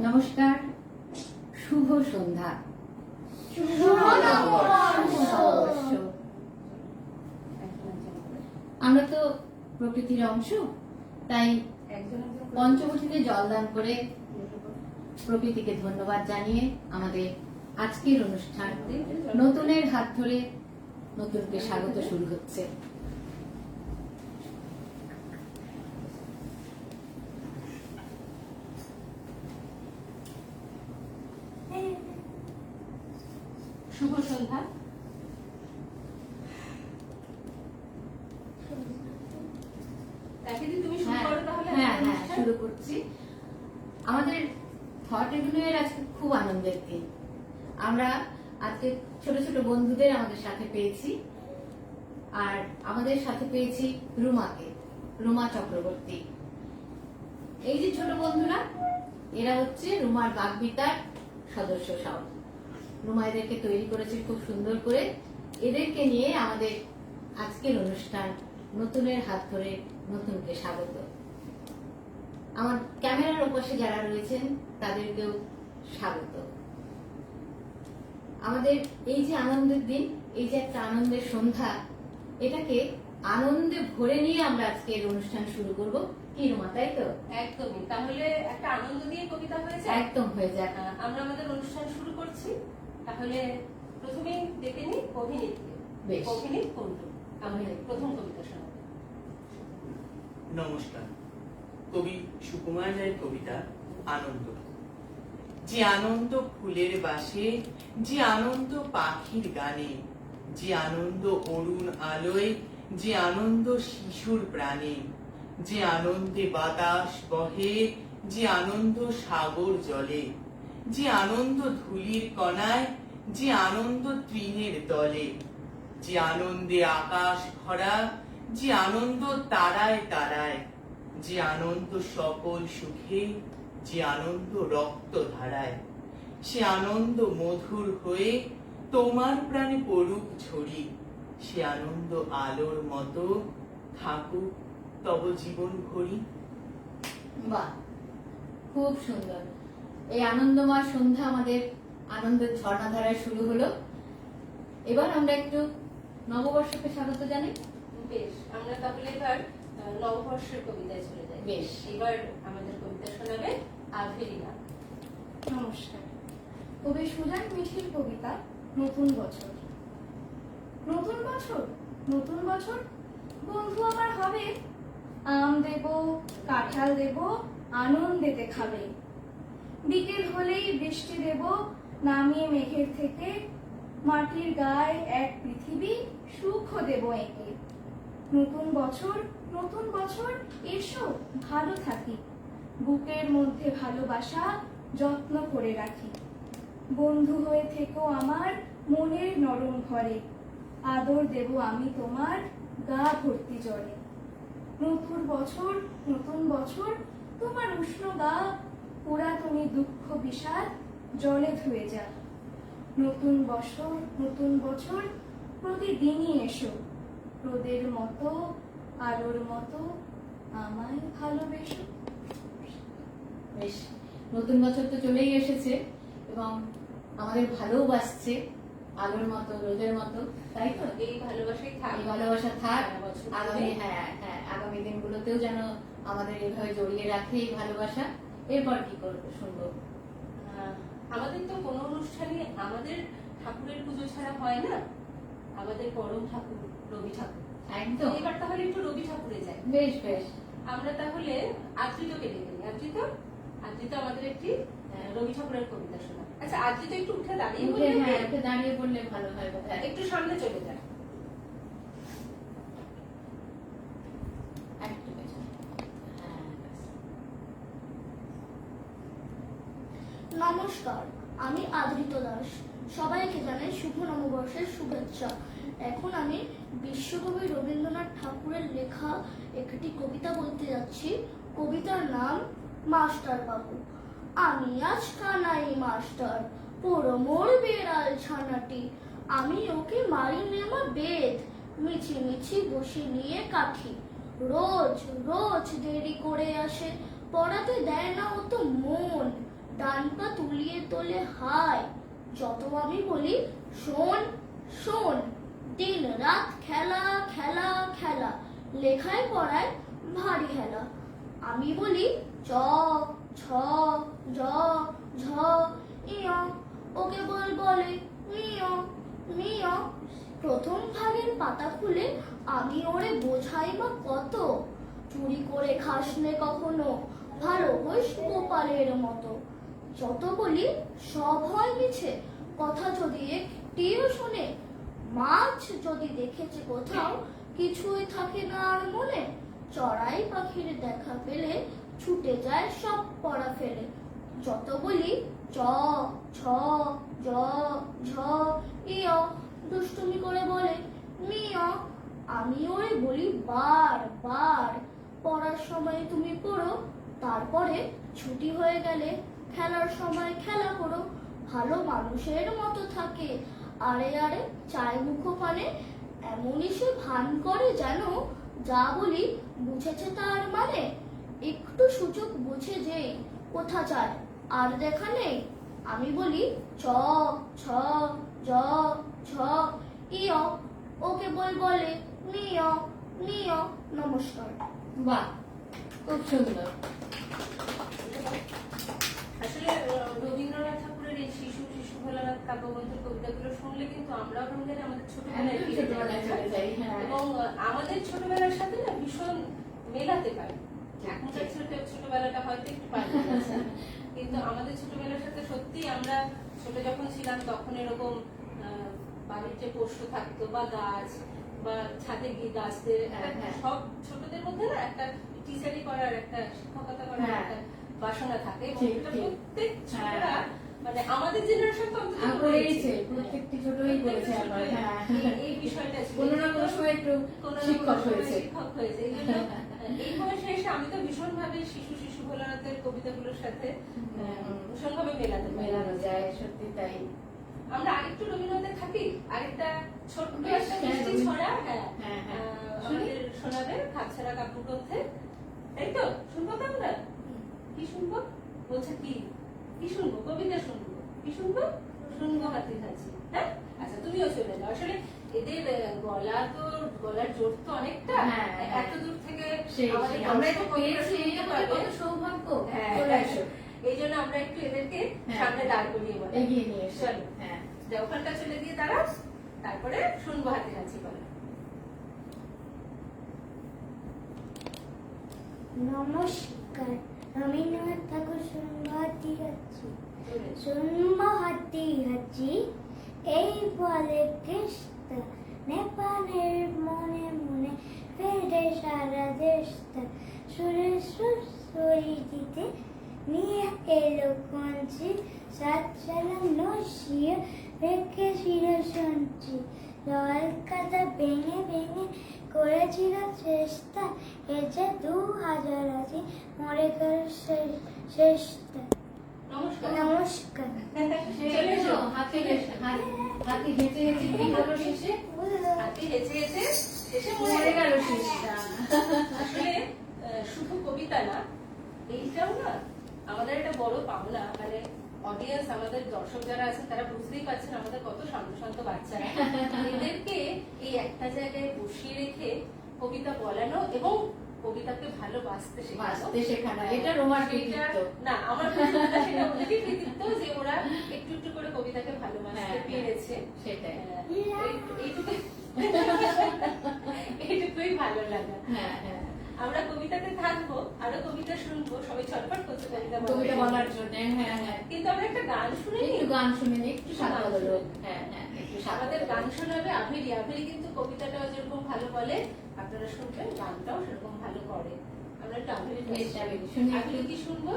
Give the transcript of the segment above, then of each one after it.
নমস্কার, শুভ সন্ধ্যা। আমরা তো প্রকৃতির অংশ, তাই পঞ্চবটিতে জলদান করে প্রকৃতিকে ধন্যবাদ জানিয়ে আমাদের আজকের অনুষ্ঠান নতুনের হাত ধরে নতুনকে স্বাগত শুরু হচ্ছে। শুভ সন্ধ্যা। শুরু করছি। আমাদের থট রিভিউয়ের আজকে খুব আনন্দের দিন। আমরা আজকে ছোট ছোট বন্ধুদের আমাদের সাথে পেয়েছি, আর আমাদের সাথে পেয়েছি রুমা চক্রবর্তী। এই যে ছোট বন্ধুরা, এরা হচ্ছে রুমার বাগবিতার সদস্য সব। রুমা এদেরকে তৈরি করেছে খুব সুন্দর করে। এদেরকে নিয়ে আমাদের আজকের অনুষ্ঠান নতুনের হাত ধরে নতুনকে স্বাগত। আমার ক্যামেরার ওপাশে যারা রয়েছেন তাদেরকেও স্বাগত। আমাদের এই যে আনন্দের দিন, এই যে একটা আনন্দের সন্ধ্যা, এটাকে আনন্দে ভরে নিয়ে আমরা আজকে এর অনুষ্ঠান শুরু করব। কি রুমা, তাই তো? একদমই। তাহলে একটা আনন্দ দিয়ে কবিতা হয়েছে, একদম হয়ে যায়। আমরা আমাদের অনুষ্ঠান শুরু করছি। তাহলে প্রথমেই দেখে নিই অভিনীতকে। অভিনীত কোনটা? আমি প্রথম কবিতা শোনাবো। নমস্কার। কবি সুকুমার রায়ের কবিতা আনন্দ। যে আনন্দ ফুলের বাসে, যে আনন্দ পাখির গানে, যে আনন্দ অরুণ আলোয়, যে আনন্দ শিশুর প্রাণে, যে আনন্দে বাতাস বহে, যে আনন্দ সাগর জলে, যে আনন্দ ধূলির কণায়, যে আনন্দ তৃণের দলে, যে আনন্দে আকাশ ভরা, যে আনন্দ তারায় তারায়, যে আনন্দ সকল সুখে, যে আনন্দ রক্ত ধারায়, সে আনন্দ মধুর হয়ে তোমার প্রাণে পড়ুক ঝরি, সে আনন্দ আলোর মতো থাকুক তব জীবন ভরি। বাহ, খুব সুন্দর। এই আনন্দময় সন্ধ্যা আমাদের আনন্দের ঝর্ণাধারায় শুরু হলো। এবার আমরা একটু নববর্ষকে স্বাগত জানাই। বেশ, আমরা তাহলে এবার নববর্ষের কবিতায় চলে যাই। বেশ, এবার আমাদের কবিতা শোনাবে আভেরিনা। নমস্কার। কবি সুজান মিঠির কবিতা নতুন বছর। নতুন বছর, নতুন বছর বন্ধু আমার হবে, আম দেব, কাঁঠাল দেব, আনন্দেতে খাবে। বিকেল হলেই বৃষ্টি দেব, নামিয়ে মেঘের থেকে, মাটির গায়ে এক পৃথিবী সুখ দেব একে। নতুন বছর, নতুন বছর এসো ভালো থাকি, বুকের মধ্যে ভালোবাসা যত্ন করে রাখি। বন্ধু হয়ে থেকো আমার মনের নরম ঘরে, আদর দেব আমি তোমার গা ভর্তি জলে। নতুন বছর, নতুন বছর তোমার উষ্ণ গা পুরাতনী দুঃখ বিষাদ জলে ধুয়ে যা। নতুন বছর, নতুন বছর প্রতিদিনই এসো, রোদের মতো আলোর মতো আমায় ভালোবেসো। বেশ, নতুন বছর তো চলেই এসেছে এবং আমাদের ভালোবাসছে আলোর মতো, রোদের মতো, তাই তো? এই ভালোবাসাই থাক, এই ভালোবাসা থাক আগামী দিনগুলোতেও যেন আমাদের এইভাবে জড়িয়ে রাখে এই ভালোবাসা। এরপর কি করবো শুনবো? আমাদের তো কোনো অনুষ্ঠানে আমাদের ঠাকুরের পুজো ছাড়া হয় না। আমাদের পরম ঠাকুর রবি ঠাকুর। একদম। এবার তাহলে একটু রবি ঠাকুরে যাই। বেশ বেশ, আমরা তাহলে আদ্রিতকে ডেকে নিই। আদ্রিত আমাদের একটি রবি ঠাকুরের কবিতা শোনা। আচ্ছা, আদ্রিত একটু উঠে দাঁড়িয়ে দাঁড়িয়ে বললে ভালো হয় বোধহয়। একটু সামনে চলে যায়। নমস্কার, আমি আদৃত দাস। সবাইকে জানাই শুভ নববর্ষের শুভেচ্ছা। এখন আমি বিশ্বকবি রবীন্দ্রনাথ ঠাকুরের লেখা একটি কবিতা বলতে যাচ্ছি। কবিতার নাম মাস্টার বাবু। আমি আজ কানাই মাস্টার, পোড়ো মোর বেড়াল ছানাটি, আমি ওকে মারি নেমা বেদ, মিছি মিছি বসে নিয়ে কাঠি। রোজ রোজ দেরি করে আসে, পড়াতে দেয় না অত মন, ডান পা তুলিয়ে তোলে হায়। যত আমি বলি শোন শোন, দিন রাত খেলা খেলা খেলা, লেখায় পড়ায় ভারী হেলা। আমি বলি চ ছ জ ঝ ইয়, ওকে বলে মিয় মিয়। প্রথম ভাগের পাতা খুলে আমি ওরে বোঝাই বা কত, চুরি করে খাসনে কখনো, ভালো হইস গোপালের মতো। যত বলি সব হয় মিছে, কথা যদি একটিও শোনে, মাছ যদি দেখেছে কোথাও কিছুই থাকে না আর মনে, চড়াই পাখির দেখা পেলে ছুটে যায় সব পড়া ফেলে। যত বলি চ ছ জ ঝ ইয়, দুষ্টুমি করে বলে মিয়। আমি ওরে বলি বার বার, পড়ার সময় তুমি পড়ো, তারপরে ছুটি হয়ে গেলে খেলার সময় খেলা করো। ভালো মানুষের মতো থাকে, আরে আরে চায় মুখ পানে, এমনই সে ভান করে যেন যা বলি বুঝেছে তার মানে। একটু সুযোগ বুঝে যে কোথা যায় আর দেখা নেই, আমি বলি চ ছ জ ঝ ইয়, ওকে বলে মিয় মিয়। নমস্কার। বাহ, খুব সুন্দর। আসলে রবীন্দ্রনাথ ঠাকুরের এই শিশু শিশু ভোলানাথ কাব্যগ্রন্থের কবিতাগুলো শুনলে কিন্তু আমরাও কেমন জানি আমাদের ছোটবেলায় ফিরে ছোটবেলায় চলে যাই, হ্যাঁ। এবং আমাদের ছোটবেলার সাথে না ভীষণ মেলাতে পারি। এখনকার ছোটবেলাটা হয়তো একটু পাল্টে গেছে, কিন্তু আমাদের ছোটবেলার সাথে সত্যি আমরা ছোট যখন ছিলাম তখন এরকম বাড়ির যে পোষ্য থাকতো বা গাছ বা ছাদে গিয়ে গাছদের সব ছোটদের মধ্যে না একটা টিচারি করার, একটা শিক্ষকতা করার একটা বাসনা থাকে, এবং এটা প্রত্যেক ছোটরা মানে আমাদের জেনারেশন তো অন্তত করেছে, প্রত্যেকটি ছোটই করেছে আবার। হ্যাঁ, এই বিষয়টা ছিল কোনো না কোনো সময় একটু শিক্ষক হয়েছে। শিক্ষক হয়েছে। এই জন্য এই বয়সে এসে আমি তো ভীষণ ভাবে শিশু শিশু ভোলানাথের কবিতাগুলোর সাথে ভীষণ ভাবে মেলানো যায়, সত্যি তাই। আমরা আরেকটু রবীন্দ্রনাথের থাকি, আরেকটা ছোট্ট একটা মিষ্টি ছড়া আমাদের শোনাবে খাপছাড়া কাব্যগ্রন্থে, তাই তো? শুনবো তো আমরা? কি শুনবো বলছে? কি শুনবো? কবিতা শুনবো। কি শুনবো? শুনবো হাতি হাঁচি। হ্যাঁ, আচ্ছা তুমিও চলে যাও। আসলে এদের গলার জোর তো অনেকটা, এত দূর থেকে আমরা একটু পেয়েছি, কত সৌভাগ্য। এই জন্য আমরা একটু এদেরকে সামনে দাঁড় করিয়ে এগিয়ে নিয়ে চলো, হ্যাঁ, ওখানটা চলে গিয়ে দাঁড়াও, তারপরে শুনবো হাতি হাঁচি বলো। নমস্কার, রবীন্দ্রনাথ ঠাকুর শুনবো হাতি হাঁচি। শুনবো হাতি হাঁচি, এই বলে কৃষ্ণ, নেপালের মনে মনে ফেরে সারা দেশটা। সুরে সুর সরি দিতে নিয়ে এলো কঞ্চি, সাত সালা নসিয়ে রেখেছিল সঞ্চি। জল কাদা ভেঙে ভেঙে করেছিল চেষ্টা, এ যে 2000 আছে মরে গেল শেষটা। নমস্কার। নমস্কার। হাতি হেঁচে হেঁচে কি হলো শেষে? হাতি হেঁচে হেঁচে শেষে মরে গেল শেষটা। আসলে শুধু কবিতা না, এইটাও না আমাদের একটা বড় পাওনা। মানে অডিয়েন্স, আমাদের দর্শক যারা আছেন তারা বুঝতেই পারছেন আমাদের কত শান্ত শান্ত বাচ্চারা। এদেরকে এই একটা জায়গায় বসিয়ে রেখে কবিতা বলানো এবং কবিতাকে ভালোবাসতে শেখানো, এটা রোমার কৃতিত্ব না। আমার প্রশ্নটা সেটা ওদেরই কৃতিত্ব যে ওরা একটু একটু করে কবিতাকে ভালোবাসতে পেরেছে। সেটাই, এইটুকুই ভালো লাগা। হ্যাঁ হ্যাঁ। আমরা কবিতাতে থাকবো, আরো কবিতা শুনবো, সবাই ছটফট করছে কবিতা বলার জন্য। হ্যাঁ হ্যাঁ, কিন্তু আমরা একটা গান শুনে একটু গান শুনে নিই, একটু সাদা হলো। হ্যাঁ হ্যাঁ, একটু আমাদের গান শোনাবে আভেরি। আভেরি কিন্তু কবিতাটাও যেরকম ভালো বলে, আপনারা শুনবেন গানটাও সেরকম ভালো করে। আমরা একটু আভেরি শুনি। আভেরি কি শুনবো?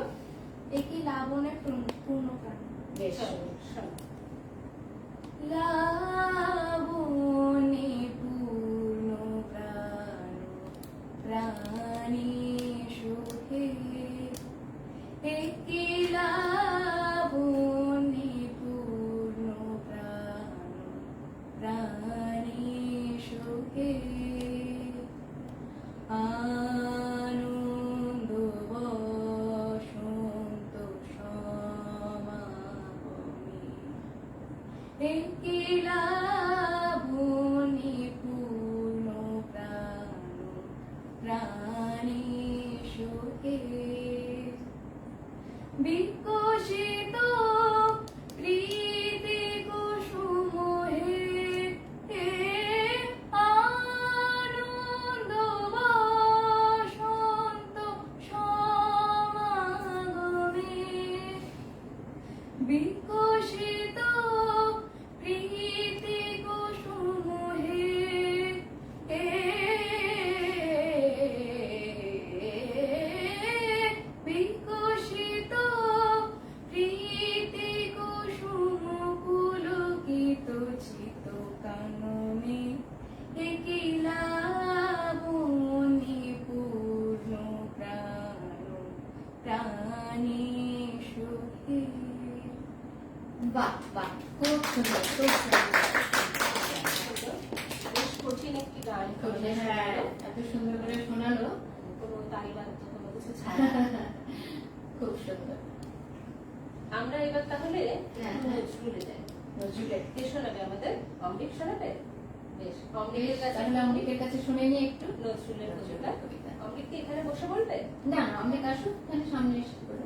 একই লাবণে পূর্ণ প্রাণ। বেশ, লাবণে পূর্ণ প্রাণ, প্রাণী সুখে। একই লাবণে পূর্ণ প্রাণ, প্রাণী সুখে। আনন্দ বসন্ত প্রাণে সুখে। বাহ বাহ, খুব সুন্দর, খুব সুন্দর। বেশ কঠিন একটি গান করলে, হ্যাঁ, এত সুন্দর করে শোনালো, কোনো তালি বাদ্য কোনো কিছু ছাড়া। খুব সুন্দর। আমরা এবার তাহলে হ্যাঁ। নজরুলে যাই। নজরুলের কে শোনাবে আমাদের? অমৃত শোনাবে? বেশ, অমৃতের কাছে তাহলে অমৃতের কাছে শুনে নিই একটু নজরুলের কবিতা। কবিতা। অমৃত কি এখানে বসে বলবে? না না, অমৃত আসুক, এখানে সামনে এসে পড়ো।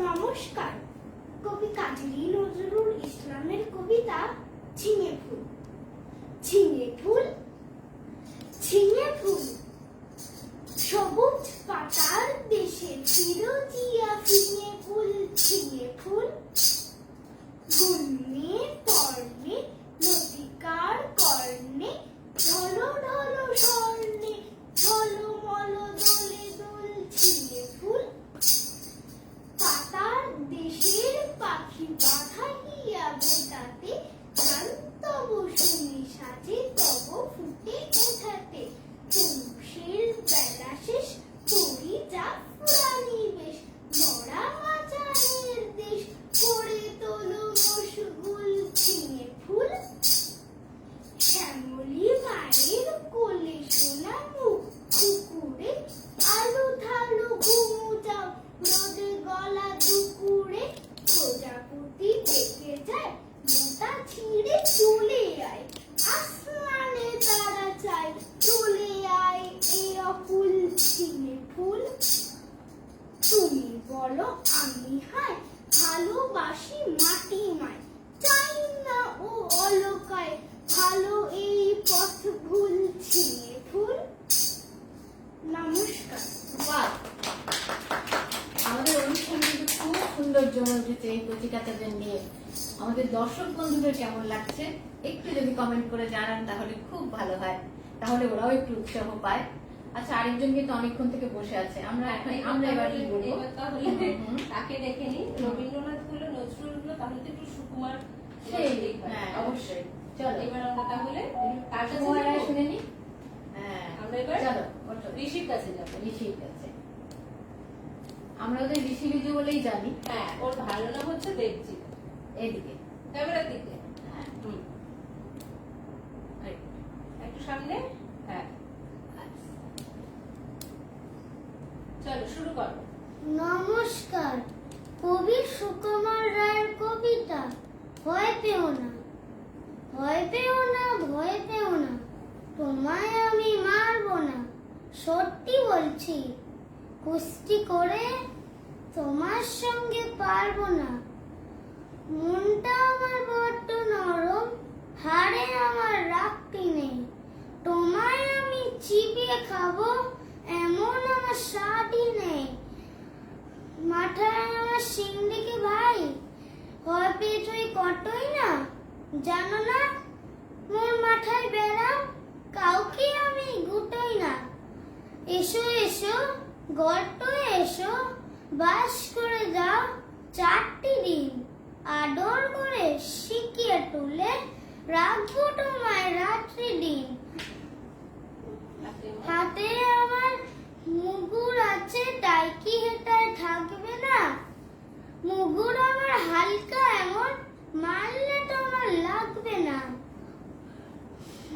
নমস্কার। কবি কাজী নজরুল ইসলামের কবিতা ঝিঙে ফুল। ঝিঙে ফুল, ঝিঙে ফুল, সবুজ পাতার দেশে ফিরোজিয়া ফিঙে ফুল। ঝিঙে ফুল, গুণে পর্ণে নদীকার কর্ণে, ঢলো ঢলো স্বর্ণে, ঝলমল দোলে দোল। ঝিঙে ফুল, পাতার দেশের পাখি বাঁধাইয়া বোটাতে, গান তব শুনি সাজে তব ফুটে ওঠাতে। পুরুষের বেলা শেষ, পরি যা ফুরানি বেশ, মরা মাচারের দেশ, করে তোলো মশগুল। ঝিঙে ফুল, শ্যামলী মায়ের কোলে সোনা মুখ, কুকুরে আলু ঢালু ঘুমু যাও, রোদে গলা দুপুরে। প্রজাপতি ডেকে যায়, মোটা ছিঁড়ে চলে আয়, আসমানে তারা চায়, চলে আয় এ অকুল। ঝিঙে ফুল, তুমি বলো আমি হায়, ভালোবাসি মাটি মায়, চাই না ও অলকায়, ভালো এই পথ ভুল। ঝিঙে ফুল। নমস্কার। বাহ, আমাদের অনুষ্ঠান কিন্তু খুব সুন্দর জমে উঠেছে এই কচিকাচাদের নিয়ে। আমাদের দর্শক বন্ধুদের কেমন লাগছে একটু যদি কমেন্ট করে জানান তাহলে খুব ভালো হয়, তাহলে ওরাও একটু উৎসাহ পায়। আচ্ছা, আরেকজন কিন্তু অনেকক্ষণ থেকে বসে আছে, আমরা এবার কি বলবো? এবার তাহলে তাকে দেখে নি। রবীন্দ্রনাথ হলো, নজরুল হলো, তাহলে তো একটু সুকুমার সেই, দেখতে হয়। হ্যাঁ অবশ্যই। চলো এবার আমরা তাহলে কার কাছে সুকুমার রায় যাবো? শুনে নি। হ্যাঁ, আমরা এবার চলো ওঠো। ঋষির কাছে যাবো। ঋষির কাছে। আমরা ওদের ঋষি বিজু বলেই জানি। হ্যাঁ, ওর ভালো নাম হচ্ছে দেবজিৎ। এইদিকে, ক্যামেরার দিকে। হ্যাঁ, হুম। এই, একটু সামনে। হ্যাঁ, আচ্ছা। চলো শুরু করো। নমস্কার। কবি সুকুমার রায়ের কবিতা ভয় পেও না, ভয় পেও না, ভয় পেও না, তোমায় আমি মারবো না, সত্যি বলছি, কুস্তি করে তোমার সঙ্গে পারবো না। মনটা আমার বড্ড নরম, হাড়ে আমার রাখতে নেই, তোমায় আমি চিবিয়ে খাবো এমন আমার স্বাদই নেই। মাথায় আমার সিন্ডিকে ভাই, হয় পেছই কটই না, জানো না মোর মাথায় বেড়াম, কাউকে আমি গুটোই না। এসো এসো গর্তয়ে এসো, বাস করে যাও 4টি দিন, আদর করে শিখিয়ে তুলে রাখবো তোমায় রাত্রি দিন। হাতে আমার মুগুর আছে, তাই কি হেটায় থাকবে না, মুগুর আমার হালকা এমন, মারলে তোমার লাগবে না।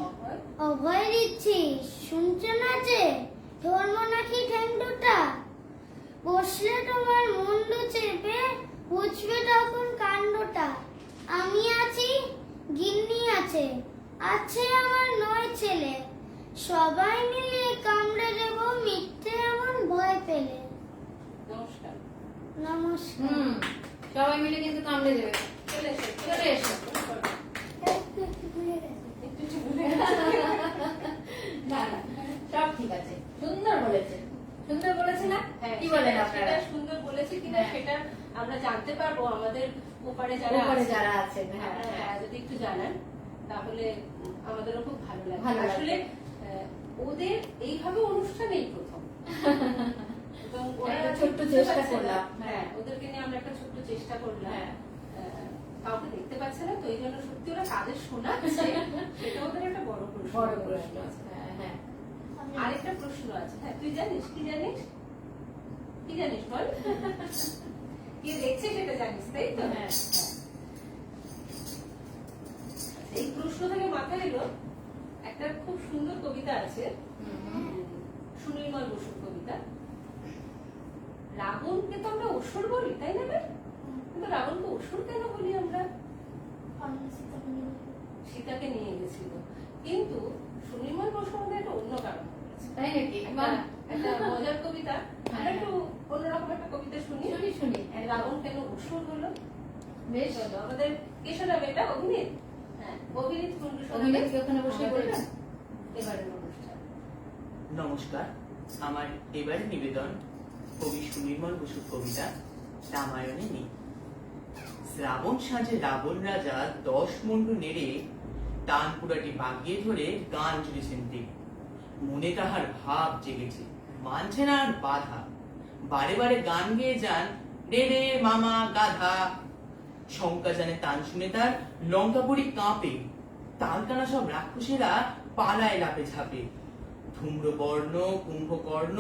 অভয়। অভয় দিচ্ছি, শুনছো না যে ধর্ম নাকি ঠেংটোটা, বসলে তোমার মুন্ডু চেপে বুঝবে তখন কাণ্ডটা। আমি আছি, গিন্নি আছে, আছে আমার 9 ছেলে, সবাই মিলে কামড়ে দেব মিথ্যে এমন ভয় পেলে। নমস্কার। নমস্কার। সবাই মিলে কিন্তু কামড়ে দেবে। চলে এসো, চলে এসো। একটু ভুলে গেছি। একটু একটু ভুলে গেছি। না না, সব ঠিক আছে, সুন্দর বলেছে, সুন্দর বলেছে না? হ্যাঁ, কি বলেন সেটা- আপনারা? সেটা সুন্দর বলেছে কিনা হ্যাঁ। সেটা আমরা জানতে পারবো আমাদের ওপারে যারা উপরে আছেন। যারা আছেন, হ্যাঁ, আপনারা হ্যাঁ। যদি একটু জানান তাহলে আমাদেরও খুব ভালো লাগবে। ভালো লাগবে। আসলে ওদের এইভাবে অনুষ্ঠান এই প্রথম। এবং ওরা একটা ছোট্ট বুঝতে চেষ্টা পারছে না। করলাম। হ্যাঁ, ওদেরকে নিয়ে আমরা একটা ছোট্ট চেষ্টা করলাম। হ্যাঁ। কাউকে দেখতে পাচ্ছে না তো এই জন্য সত্যি ওরা কাদের শোনাচ্ছে সেটা ওদের একটা বড় প্রশ্ন। বড় প্রশ্ন। হ্যাঁ হ্যাঁ, আছে। হ্যাঁ, তুই জানিস? কি জানিস? কি জানিস বল? কে দেখছে সেটা জানিস, তাই তো? হ্যাঁ। এই প্রশ্ন থেকে মাথায় এলো একটা খুব সুন্দর কবিতা আছে, সুনির্মল বসুর কবিতা। রাবণকে তো আমরা অসুর বলি, তাই না রে? কিন্তু রাবণকে অসুর কেন বলি আমরা? সীতাকে নিয়ে গেছিল, কিন্তু সুনির্মল বসু আমাদের একটা অন্য কারণ বলেছে। তাই নাকি? একটা মজার কবিতা, আমরা একটু অন্যরকম একটা কবিতা শুনি। শুনি। রাবণ কেন অসুর হলো? বেশ, চলো, আমাদের কে শোনাবে এটা? অভিনীত? হ্যাঁ, অভিনীত কুণ্ডু শোনাবে অভিনেত্রী ওখানে বসে বলবেন। এবারের অনুষ্ঠান। নমস্কার, আমার এবারে নিবেদন কবি সুনির্মল বসুর কবিতা রামায়ণে নেই। শ্রাবণ সাজে রাবণ রাজা 10 মুন্ডু নেড়ে তানপুরাটি বাগিয়ে ধরে গান জুড়েছেন তিনি। মনে তাহার ভাব জেগেছে, মানছে না আর বাধা, বারে বারে গান গেয়ে যান রে রে মামা গাধা। শঙ্কা জানে তান শুনে তার লঙ্কাপুরি কাঁপে, তালকানা সব রাক্ষসেরা পালায় লাপে ঝাপে। ধূম্রবর্ণ কুম্ভকর্ণ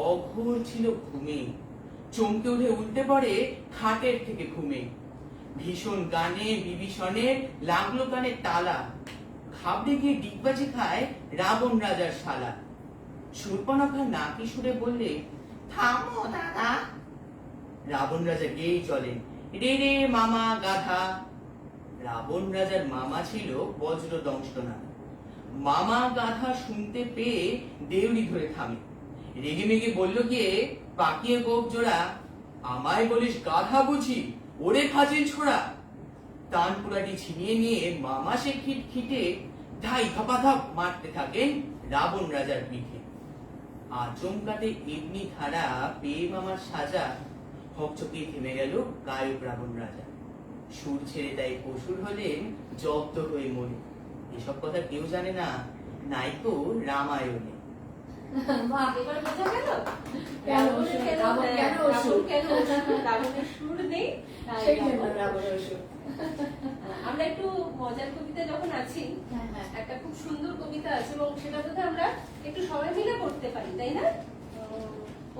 অঘোর ছিল ঘুমে, চমকে উঠে উল্টে পড়ে খাটের থেকে ঘুমে। ভীষণ গানে বিভীষণের লাগলো কানে তালা, ঘাবড়ে গিয়ে ডিগবাজি খায় রাবণ রাজার শালা। শূর্পণখা নাকি সুরে বললে থামো দাদা, রাবণ রাজা গেয়েই চলেন রে রে মামা গাধা। রাবণ রাজার মামা ছিল বজ্র দংষ্টনা, মামা গাধা শুনতে পেয়ে দেউড়ি ধরে থামে। রেগে মেগে বলল গিয়ে পাকিয়ে গোপ জোড়া, আমায় বলিস গাধা বুঝি, ওরে ফাজিল ছোড়া। তানপুরাটি ছিনিয়ে নিয়ে মামা সে খিটখিটে ধাই ধাপাধাপ মারতে থাকেন রাবণ রাজার পিঠে। আচমকাতে এমনি ধারা পেয়ে মামার সাজা, হকচকিয়ে থেমে গেল গায়ক রাবণ রাজা। সুর ছেড়ে তাই অসুর হলেন জব্দ হয়ে মরে। এসব কথা কেউ জানে না, নাইকো রামায়ণে। বাহ, এবার বোঝা গেল কেন রাবণ অসুর? কেন রাবণ কেন অসুর? কেন অসুর? রাবণের সুর নেই, তাই সেই জন্য রাবণ রাবণ অসুর। আমরা একটু মজার কবিতা যখন আছি, হ্যাঁ, হ্যাঁ। একটা খুব সুন্দর কবিতা আছে এবং সেটা বোধহয় আমরা একটু সবাই মিলে পড়তে পারি, তাই না?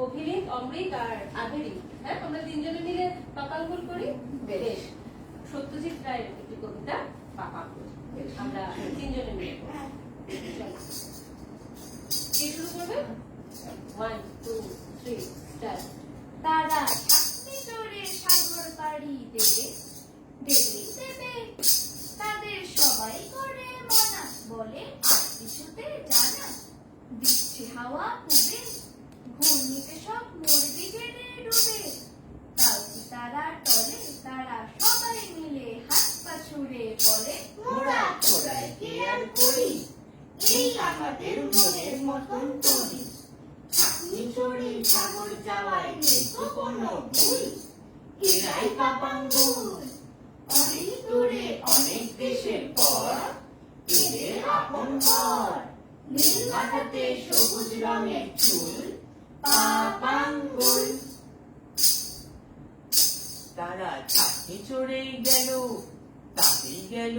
অভিনীত, অমৃত আর আভেরি, হ্যাঁ, আমরা তিনজনে মিলে পাপাঙ্গুল করি। বেশ, সত্যজিৎ রায়ের একটি কবিতা পাপাঙ্গুল, আমরা তিনজনে মিলে পড়ি। চলো। কে শুরু করবে? 1 2 3 স্টার্ট। তারা ছাত্রী চড়ে সাগর পাড়ি দেবে দেবে, তাদের সবাই করে মানা, বলে আর কিছুতে জানা। দিচ্ছে হাওয়া পুবে, ঘূর্ণিতে সব মরবি গেড়ে ডুবে। তাও কি তারা টলে, তারা সবাই মিলে হাত পা ছুড়ে বলে, মোরা তোরাই কে আর করি, এই আমাদের মনের মতন তরি। ছাকনি চড়ে সাগর যাওয়ায় নেই তো কোনো ভুল, এরাই পাপাঙ্গুল। অনেক দূরে অনেক দেশের পর এদের আপন ঘর, নীল মাথাতে সবুজ রঙের চুল, পাপাঙ্গুল। তারা ছাকনি চড়েই গেল, তাতেই গেল,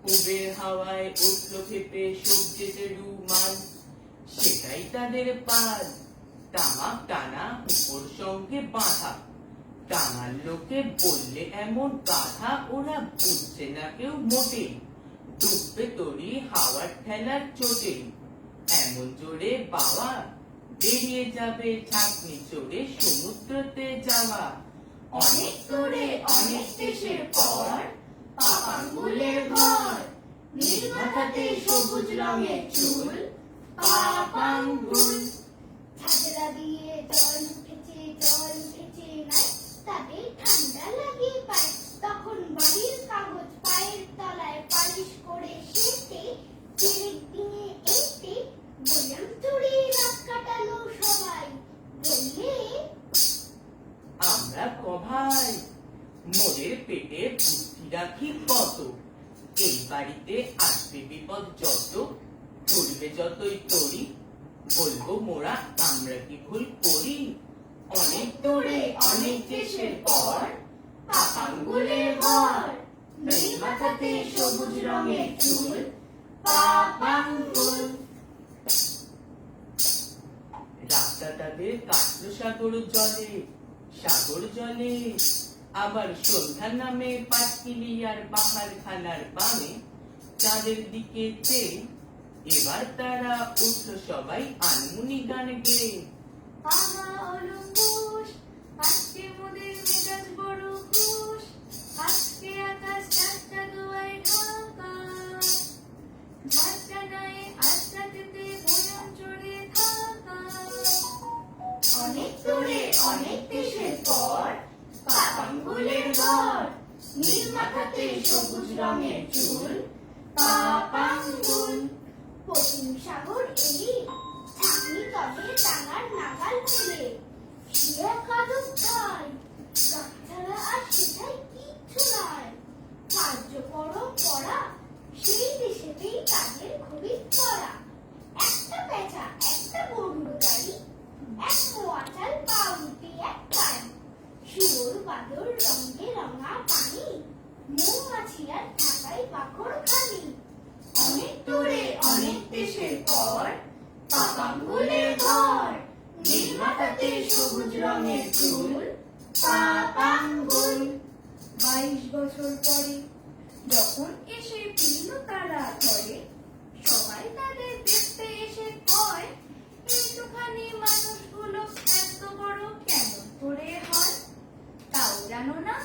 পূবের হাওয়ায় উঠল খেপে সবজেতে রুমাল, সেটাই তাদের পাল। তামাক টানা উপর সঙ্গে বাঁধা, টানার লোকে বললে এমন গাধা, ওরা বুঝছে না কেউ মোটে। ডুববে তরি হাওয়ার ঠেলার চোটে, এমন জোরে বাওয়া, বেরিয়ে যাবে ছাকনি চড়ে সমুদ্রতে যাওয়া। অনেক দূরে অনেক দেশের পর পাপাঙ্গুলের ঘর, নীল মাথাতে সবুজ রঙের চুল, পাপাঙ্গুল। ছাদরা দিয়ে জল উঠেছে নাই, তাদের ঠান্ডা লাগে পায়, তখন বাড়ির কাগজ পায়ের তলায় পালিশ করে সেটে, চিরেক দিয়ে এঁটে বললাম চুরি রাত কাটালো সবাই, বললে আমরা কভাই মোদের পেটে বুদ্ধি রাখি কত, এই বাড়িতে আসবে বিপদ যত, ধরবে যতই তরি, বলবো মোরা আমরা কি ভুল করি। অনেক দূরে অনেক দেশের পর পাপাঙ্গুলের ঘর, নীল মাথাতে সবুজ রঙের চুল, পাপাঙ্গুল। তাদের কাটলো সাগর জলে, সাগর জলে। আবার সন্ধ্যার নামে পাটকিলি আর পাহাড় খানার বামে চাঁদের দিকে চেয়ে এবার তারা উঠল সবাই আনমুনি গান গেয়ে। আহা অলঙ্কুশ, আজকে মোদের মেজাজ বড় খুশ, আজকে আকাশ চারটা দোয়ায় ঢাকা, ঝাঁটা গায়ে আজরাতেতে বয়ান চড়ে থাকা। অনেক দূরে অনেক দেশের পর পাপাঙ্গুলের ঘর, নীল মাথাতে সবুজ রঙের চুল, পাপাঙ্গুল। পশ্চিম সাগর এলি ছাঁকনি তবে টাঙার নাগাল পেলে, সে কাদুক খাই গাছছাড়া আর সেটাই কিচ্ছু নয়। কার্যক্রম করা সেই দেশেতেই তাদের খুবই করা। একটা পেঁচা একটা গরুর গাড়ি, এক মোয়া চাল পাউরুটি এক পান, শুয়োর বাদর রঙে রঙা পানি, মৌমাছিরা ঢাকায় পাখর খালি। অনেক দূরে অনেক দেশের পর পাপাঙ্গুলের ঘর, নীল মাথাতে সবুজ রঙের চুল, পাপাঙ্গুল। 22 বছর পরে যখন এসে ফিরল তারা ঘরে, সবাই তাদের দেখতে এসে কয়, একটুখানি মানুষগুলো এত বড় কেমন করে হয়, তাও জানো না?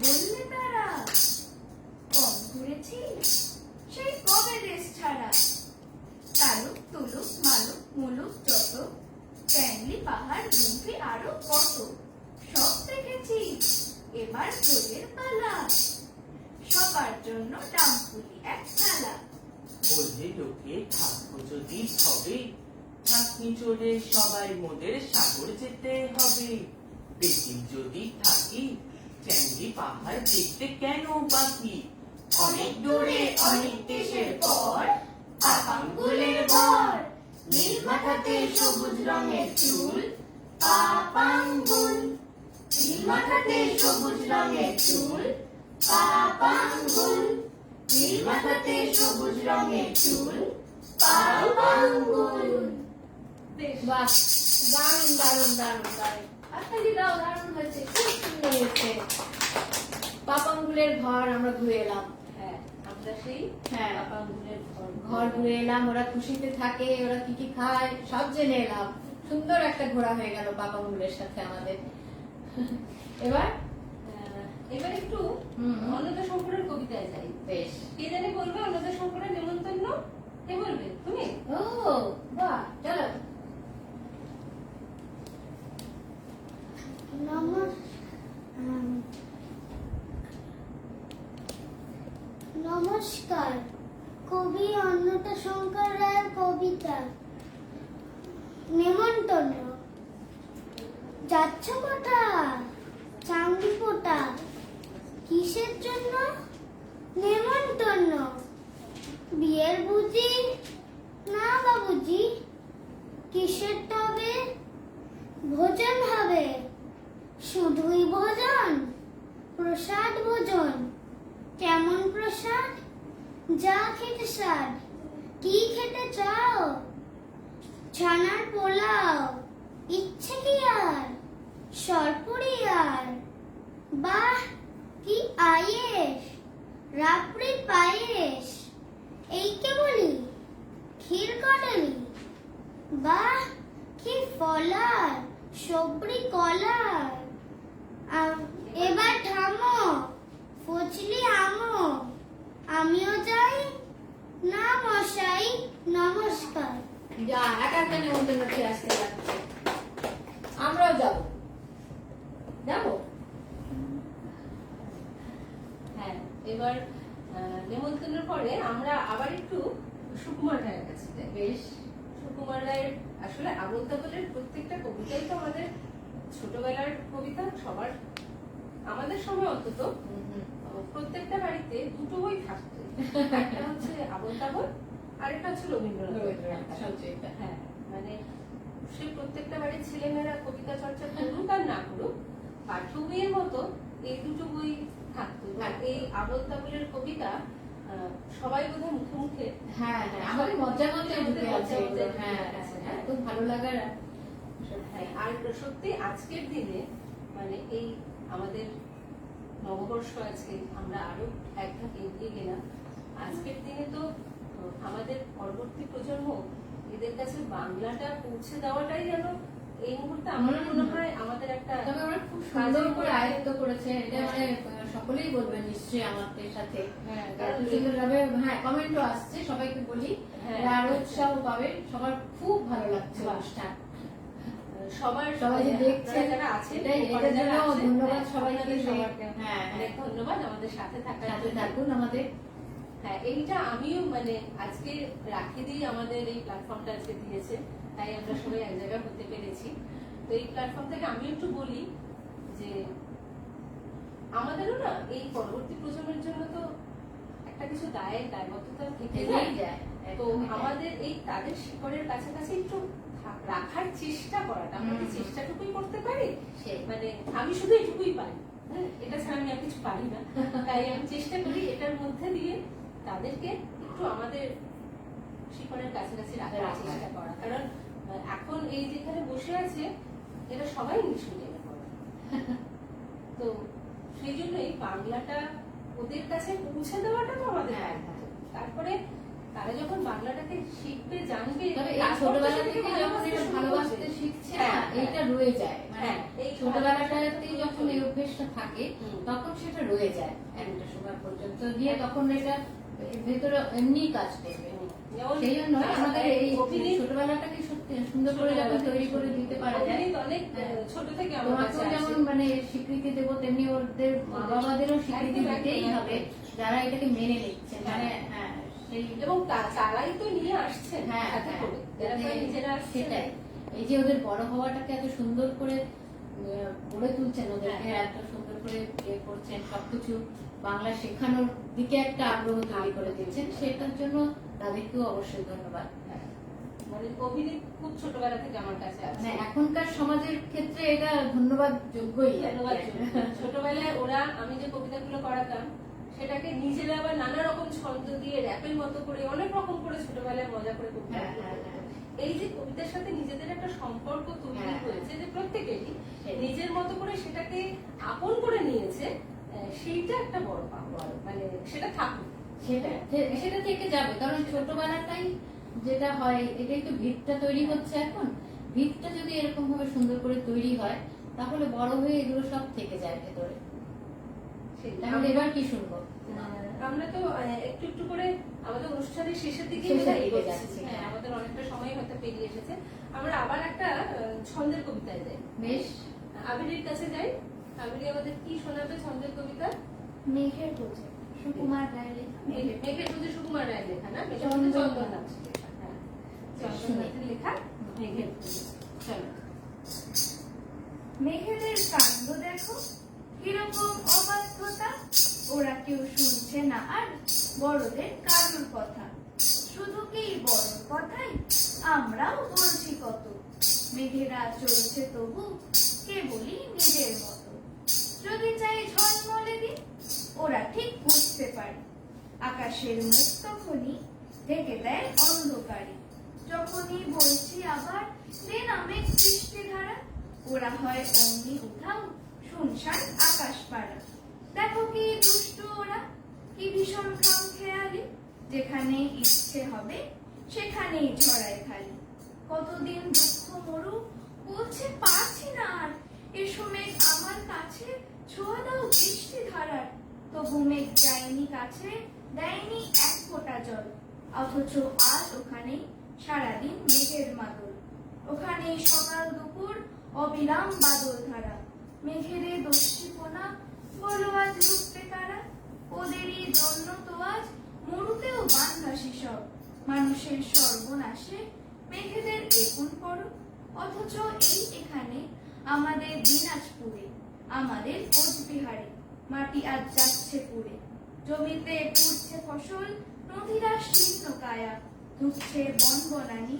বললে তারা, কম ঘুরেছি সেই কবে দেশ ছাড়া। তালুক তুলুক মালুক মুলুক যত, ট্যাংলি পাহাড় গুমফি আরো কত, সব দেখেছি এবার ভোজের পালা, সবার জন্য ডামপুলি এক থালা। বললে লোকে থাকবো যদি হবে, চাকনি চড়ে সবাই মোদের সাগর যেতে হবে। বেশি যদি থাকি চ্যাংলি পাহাড় দেখতে কেন বাকি। অনেক দূরে অনেক দেশের পর পাপাঙ্গুলের ঘর, নীল মাথাতে সবুজ রঙের চুল, পাপাঙ্গুল। নীল মাথাতে সবুজ রঙের চুল, পাপাঙ্গুল। নীল মাথাতে সবুজ রঙের চুল, পাপাঙ্গুল। বেশ বাহ, দারুণ দারুণ দারুণ দারুণ। হাততালি দাও, দারুণ হয়েছে, খুব সুন্দর হয়েছে। পাপাঙ্গুলের ঘর আমরা ঘুরে এলাম। হ্যাঁ, আমরা সেই হ্যাঁ। পাপাঙ্গুলের ঘর ঘুরে এলাম, ওরা খুশিতে থাকে, ওরা কি কি খায় সব জেনে এলাম। সুন্দর একটা ঘোরা হয়ে গেল পাপাঙ্গুলের সাথে আমাদের। এবার এবার একটু হুম। অন্নদা শঙ্করের কবিতায় যাই। বেশ। কে জানে বলবে অন্নদা শঙ্করের নেমন্তন্ন? কে বলবে? তুমি? ও বাহ, চলো। নমস্কার। কবি অন্নদা শঙ্কর রায়ের কবিতা নেমন্তন্ন। যাচ্ছ কোথা চাঙ্গি পোটা, কিসের জন্য? নেমন্তন্ন। বিয়ের বুঝি? না বাবুজি। কিসের তবে? ভোজন হবে। শুধুই ভোজন? প্রসাদ ভোজন। কেমন প্রসাদ? যা খেতে স্বাদ। কি খেতে চাও? ছানার পোলাও। ইচ্ছে কি আর? সরপুরি আর। বাহ, কি আয়েশ! রাবড়ি পায়েস। এই কেবলি ক্ষীর কদলি। বাহ, কি ফলার! সবরি কলার। এবার থামো, ফজলি আমো। আমিও যাই? না মশাই, নমস্কার। যা, একা একা নিমন্ত্রণ খেয়ে আসতে যাচ্ছে। আমরাও যাবো। যাবো? হ্যাঁ, এবার নেমন্তন্নের পরে আমরা আবার একটু সুকুমার রায়ের কাছে যাই। বেশ। সুকুমার রায়ের আসলে আবল তাবলের প্রত্যেকটা কবিতাই তো আমাদের ছোটবেলার কবিতা। সবার, আমাদের সময় অন্তত প্রত্যেকটা বাড়িতে দুটো বই থাকতো। একটা হচ্ছে আবল তাবল, আরেকটা হচ্ছে রবীন্দ্রনাথ সঞ্চয়িতা। হ্যাঁ, মানে সে প্রত্যেকটা বাড়ির ছেলেমেয়েরা কবিতা চর্চা করুক আর না করুক, পাঠ্য বইয়ের মতো এই দুটো বই থাকতো। এই আবল তাবলের কবিতা সবাই বোধহয় মুখে মুখে হ্যাঁ হ্যাঁ, আমাদের মজ্জার মধ্যে ঢুকে আছে মজ্জার মধ্যে এগুলো। হ্যাঁ ঢুকে হ্যাঁ আছে। হ্যাঁ, খুব ভালো লাগার হ্যাঁ, আর সত্যি আজকের দিনে মানে এই আমাদের নববর্ষ আজকে আমরা আরো এক ধাপ এগিয়ে গেলাম। আজকের দিনে তো আমাদের পরবর্তী প্রজন্ম এদের কাছে বাংলাটা পৌঁছে দেওয়াটাই যেন এই মুহূর্তে আমার মনে হয় আমাদের একটা তবে ওরা খুব সুন্দর করে আয়ত্ত করেছে, এটা মানে সকলেই বলবেন নিশ্চয়ই আমাদের সাথে। হ্যাঁ, এত সুন্দরভাবে হ্যাঁ কমেন্টও আসছে, সবাইকে বলি হ্যাঁ, এরা আরো উৎসাহ পাবে, সবার খুব ভালো লাগছে বাহ। অনুষ্ঠান। সবার সবাই যে দেখছে আপনারা যারা আছেন এটাই, ওখানে এটার যারা জন্য আছেন, ধন্যবাদ হ্যাঁ, সবাইকে। আপনাদের সবাইকে হ্যাঁ, অনেক ধন্যবাদ আমাদের সাথে থাকার সাথে জন্য। থাকুন আমাদের। হ্যাঁ, এইটা আমিও মানে আজকে রাখি দিয়ে আমাদের এই প্ল্যাটফর্মটা আজকে দিয়েছে, তাই আমরা সবাই এক জায়গায় হতে পেরেছি। তো এই প্ল্যাটফর্ম থেকে আমি একটু বলি যে আমাদেরও না এই পরবর্তী প্রজন্মের জন্য তো একটা কিছু দায়বদ্ধতা থেকে যায়। এগিয়ে যায়, তো একদমই তাই। আমাদের এই তাদের শিকড়ের কাছাকাছি একটু রাখার চেষ্টা করাটা, আমরা কি চেষ্টাটুকুই করতে পারি? সেই। মানে আমি শুধু এটুকুই পারি, হ্যাঁ, এটা ছাড়া আমি আর কিছু পারি না। তাই আমি চেষ্টা করি এটার মধ্যে দিয়ে তাদেরকে একটু আমাদের শিকড়ের কাছাকাছি রাখার চেষ্টা করা। কারণ এখন এই যেখানে বসে আছে এরা সবাই ইংলিশ মিডিয়ামে পড়ে, তো সেই জন্যই বাংলাটা ওদের কাছে পৌঁছে দেওয়াটা তো আমাদের দায়িত্ব। তারপরে তারা যখন বাংলাটাকে শিখবে জানবে, তবে এই তারপর তো ছোটবেলা সেটাকে থেকে যখন ভালোবাসতে এটা শুরু ভালোবাসতে করবে। শিখছে হ্যাঁ, না, হ্যাঁ। এটা রয়ে যায়। মানে হ্যাঁ, এই ছোটবেলাটাতেই যখন এই অভ্যেসটা থাকে হুম। তখন সেটা রয়ে যায় একটা সময় পর্যন্ত, গিয়ে তখন এটা ভেতরে এমনি কাজ করবে। যেমন সেই জন্য আমাদের এই অভিনীত ছোটবেলাটাকে সত্যি সুন্দর করে যখন তৈরি করে দিতে পারা যায়, অভিনীত অনেক ছোট থেকে আমার কাছে তোমাকেও যেমন আছে। মানে স্বীকৃতি দেবো, তেমনি ওদের মা বাবাদেরও স্বীকৃতি একদম, দিতেই একদম, হবে যারা এটাকে মেনে নিচ্ছে। মানে হ্যাঁ সেই এবং তারাই তো নিয়ে আসছেন হ্যাঁ, সাথে হ্যাঁ, করে, এরা তো যাতে নিজেরা আসছেন। সেটাই, এই যে ওদের বড় হওয়াটাকে এত সুন্দর করে গড়ে তুলছেন, ওদেরকে হ্যাঁ। এত সুন্দর করে ইয়ে করছেন, সবকিছু বাংলা শেখানোর দিকে একটা আগ্রহ তৈরি করে দিচ্ছেন, সেটার জন্য তাদেরকেও অবশ্যই ধন্যবাদ। হ্যাঁ। মানে অভিনীত খুব ছোটবেলা থেকে আমার কাছে আছে। মানে এখনকার সমাজের ক্ষেত্রে এটা ধন্যবাদ যোগ্যই। ধন্যবাদ। ছোটবেলায় ওরা আমি যে কবিতাগুলো করাতাম সেটাকে নিজেরা আবার নানা রকম ছন্দ দিয়ে র্যাপের মতো করে অনেক রকম করে ছোটবেলায় মজা করে কবিতা হ্যাঁ, হ্যাঁ, হ্যাঁ। এই যে কবিতার সাথে নিজেদের একটা সম্পর্ক তৈরি হ্যাঁ, হয়েছে, যে প্রত্যেকেরই সেই। নিজের মতো করে সেটাকে আপন করে নিয়েছে, সেইটা একটা বড় পাওয়া। মানে সেটা থাকুক, সেটা থেকে যাবে, কারণ ছোটবেলাটাই যেটা হয়, এটাই তো ভিতটা তৈরি হচ্ছে এখন। ভিতটা যদি এরকম ভাবে সুন্দর করে তৈরি হয় তাহলে বড় হয়ে এগুলো সব থেকে যায় ভেতরে। সেই- তাহলে এবার কি শুনবো? আমরা তো একটু একটু করে আমাদের অনুষ্ঠানের শেষের দিকে শেষের বোধহয় দিকে এগোচ্ছি। যাচ্ছি, হ্যাঁ, হ্যাঁ। আমাদের অনেকটা সময় হয়তো পেরিয়ে এসেছে। আমরা আবার একটা ছন্দের কবিতায় যাই। বেশ, আবিরের কাছে যাই। আবিরি আমাদের কি শোনাবে ছন্দের কবিতা? মেঘের গোছে সুকুমার রায়ের লেখা মেঘের মেঘের বুঝে সুকুমার রায়ের লেখা না? মেঘের চন্দন বুঝে নাথ। নাথ লেখা, হ্যাঁ। চন্দন নাথের লেখা মেঘের বুঝে। চলো। মেঘেদের কাণ্ড দেখো কিরকম অবাধ্যতা, ওরা কেউ শুনছে না আর বড়দের কারুর কথা। শুধু কি বড় কথাই, আমরাও বলছি কত। মেঘেরা চলছে তবু কেবলই নিজের মতো। যদি চাই ঝলমলে দিন, ওরা ঠিক বুঝতে পারে। আকাশের মুখ তখনই ঢেকে দেয় অন্ধকারে। যখনই বলছি আবার দে নামে বৃষ্টিধারা, ওরা হয় অমনি উঠাও শুনশান আকাশ পাড়া। দেখো কি দুষ্ট ওরা, কি ভীষণ খামখেয়ালি, যেখানে ইচ্ছে হবে সেখানেই ঝড়ায় খালি। কতদিন দুঃখ মরু বলছে পারছি না আর, এসো মেঘ আমার কাছে ছোঁয়া দাও বৃষ্টি ধারার। তবু মেঘ যায়নি কাছে, দেয়নি এক ফোঁটা জল, অথচ আজ ওখানেই সারাদিন মেঘের মাদল। ওখানেই সকাল দুপুর অবিরাম বাদল ধারা। মেঘেরে দস্যিপনা বলো আজ রুখবে কারা, ওদেরই জন্য তো আজ মরুতেও বানভাসি সব। মানুষের সর্বনাশে মেঘেদের একুন পড়ো, অথচ এই এখানে আমাদের দিনাজপুরে, আমাদের কোচবিহারে মাটি আজ যাচ্ছে পুড়ে। জমিতে পুড়ছে ফসল, নদীরা শীর্ণ কায়া, ধুচ্ছে বন বনানি,